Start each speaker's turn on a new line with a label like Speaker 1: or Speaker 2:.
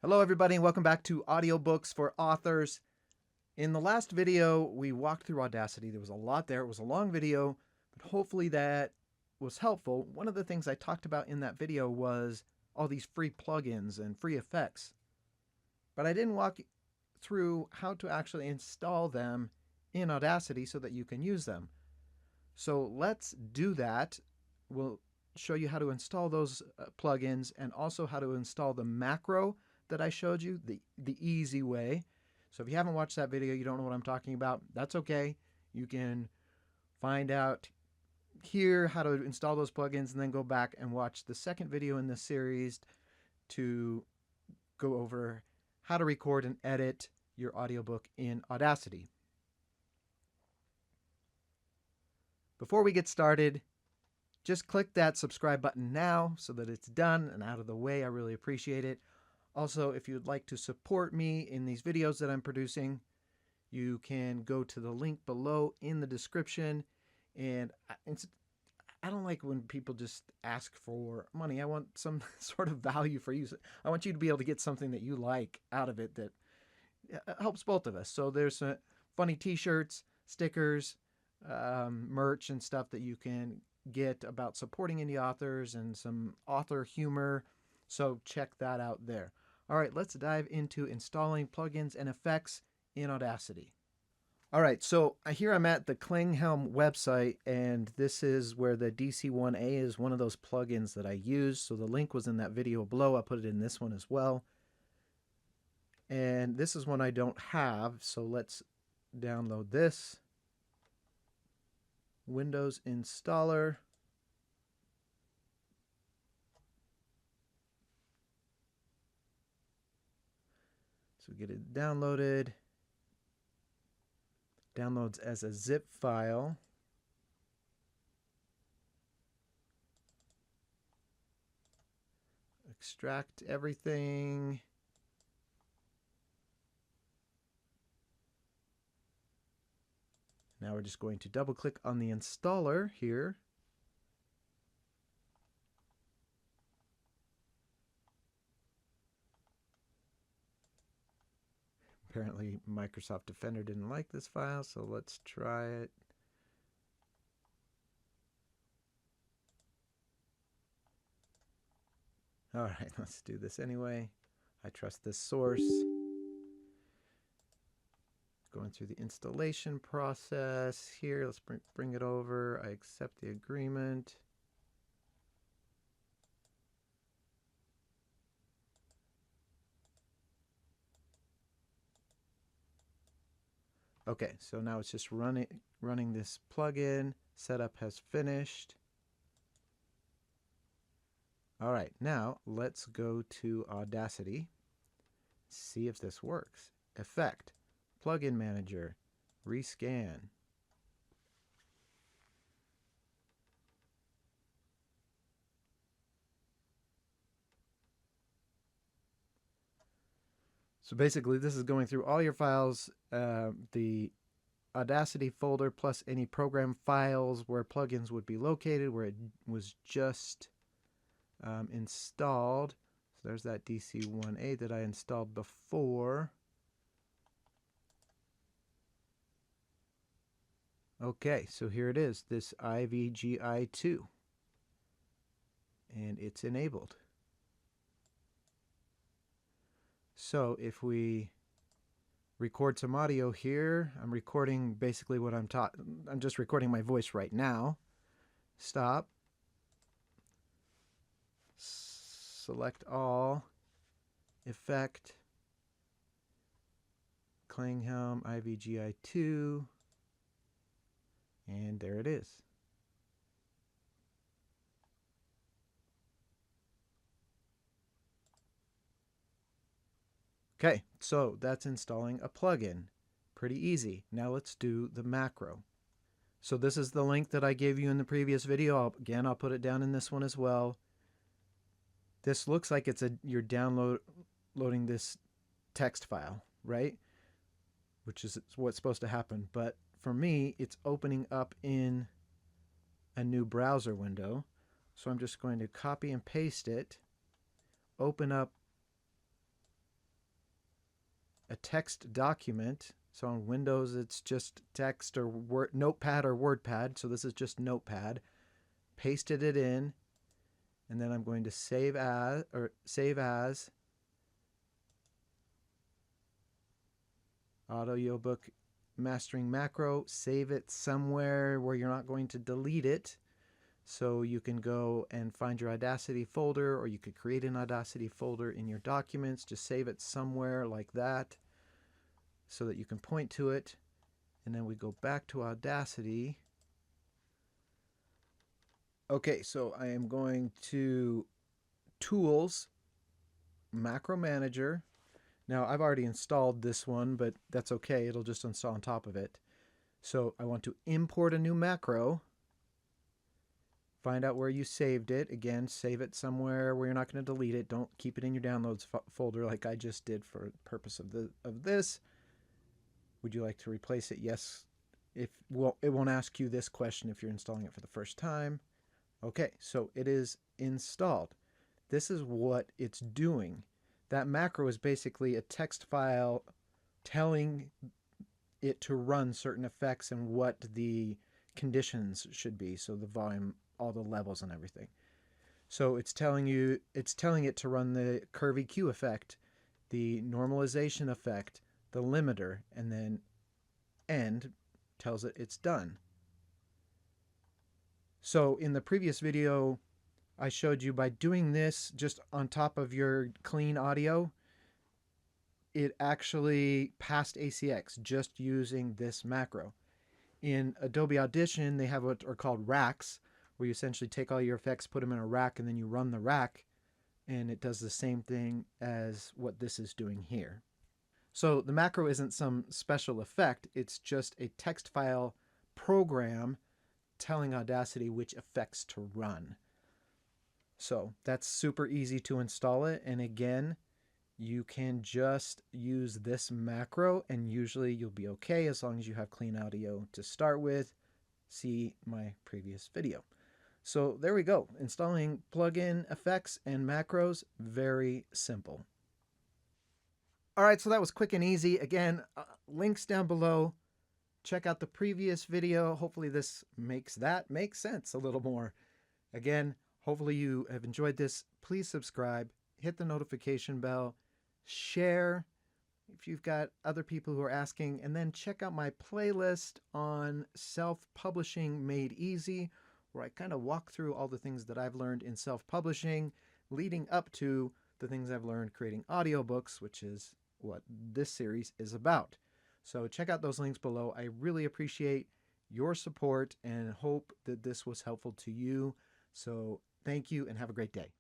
Speaker 1: Hello everybody and welcome back to Audiobooks for Authors. In the last video, we walked through Audacity. There was a lot there. It was a long video, but hopefully that was helpful. One of the things I talked about in that video was all these free plugins and free effects. But I didn't walk through how to actually install them in Audacity so that you can use them. So let's do that. We'll show you how to install those plugins and also how to install the macro that I showed you, the easy way. So if you haven't watched that video, you don't know what I'm talking about, that's okay. You can find out here how to install those plugins and then go back and watch the second video in this series to go over how to record and edit your audiobook in Audacity. Before we get started, just click that subscribe button now so that it's done and out of the way. I really appreciate it. Also, if you'd like to support me in these videos that I'm producing, you can go to the link below in the description. And I don't like when people just ask for money. I want some sort of value for you. I want you to be able to get something that you like out of it that helps both of us. So there's funny t-shirts, stickers, merch and stuff that you can get about supporting indie authors and some author humor. So check that out there. All right, let's dive into installing plugins and effects in Audacity. All right, so here I'm at the Klinghelm website, and this is where the DC1A is one of those plugins that I use. So the link was in that video below. I'll put it in this one as well. And this is one I don't have, so let's download this. Windows installer. So get it downloaded. Downloads as a zip file. Extract everything. Now we're just going to double click on the installer here. Apparently Microsoft Defender didn't like this file, so let's try it. All right, let's do this anyway. I trust this source. Going through the installation process here. Let's bring it over. I accept the agreement. Okay, so now it's just running this plugin. Setup has finished. All right, now let's go to Audacity. See if this works. Effect, Plugin Manager, Rescan. So basically this is going through all your files, the Audacity folder plus any program files where plugins would be located, where it was just installed. So there's that DC1A that I installed before. Okay, so here it is, this IVGI2, and it's enabled. So if we record some audio here, I'm recording basically what I'm just recording my voice right now. Stop. Select all. Effect. Klinghelm IVGI2. And there it is. Okay, so that's installing a plugin. Pretty easy. Now let's do the macro. So this is the link that I gave you in the previous video. Again, I'll put it down in this one as well. This looks like you're downloading this text file, right? Which is what's supposed to happen. But for me, it's opening up in a new browser window. So I'm just going to copy and paste it, open up a text document. So on Windows, it's just text or Word, Notepad or WordPad. So this is just Notepad. Pasted it in, and then I'm going to save as audiobook mastering macro. Save it somewhere where you're not going to delete it. So you can go and find your Audacity folder, or you could create an Audacity folder in your documents. Just save it somewhere like that so that you can point to it. And then we go back to Audacity. Okay, so I am going to Tools, Macro Manager. Now I've already installed this one, but that's okay. It'll just install on top of it. So I want to import a new macro. Find out where you saved it. Again, save it somewhere where you're not going to delete it. Don't keep it in your downloads folder like I just did for the purpose of this. Would you like to replace it? Yes. It won't ask you this question if you're installing it for the first time. Okay, so it is installed. This is what it's doing. That macro is basically a text file telling it to run certain effects and what the conditions should be. So the volume, all the levels and everything. So it's telling it to run the curve EQ effect, the normalization effect, the limiter, and then end tells it it's done. So in the previous video, I showed you by doing this just on top of your clean audio, it actually passed ACX just using this macro. In Adobe Audition, they have what are called racks, where you essentially take all your effects, put them in a rack, and then you run the rack, and it does the same thing as what this is doing here. So the macro isn't some special effect, it's just a text file program telling Audacity which effects to run. So that's super easy to install it, and again, you can just use this macro and usually you'll be okay as long as you have clean audio to start with. See my previous video. So there we go. Installing plugin effects and macros, very simple. All right, so that was quick and easy. Again, links down below. Check out the previous video. Hopefully this makes sense a little more. Again, hopefully you have enjoyed this. Please subscribe, hit the notification bell, share if you've got other people who are asking, and then check out my playlist on self-publishing made easy, where I kind of walk through all the things that I've learned in self-publishing leading up to the things I've learned creating audiobooks, which is what this series is about. So check out those links below. I really appreciate your support and hope that this was helpful to you. So thank you and have a great day.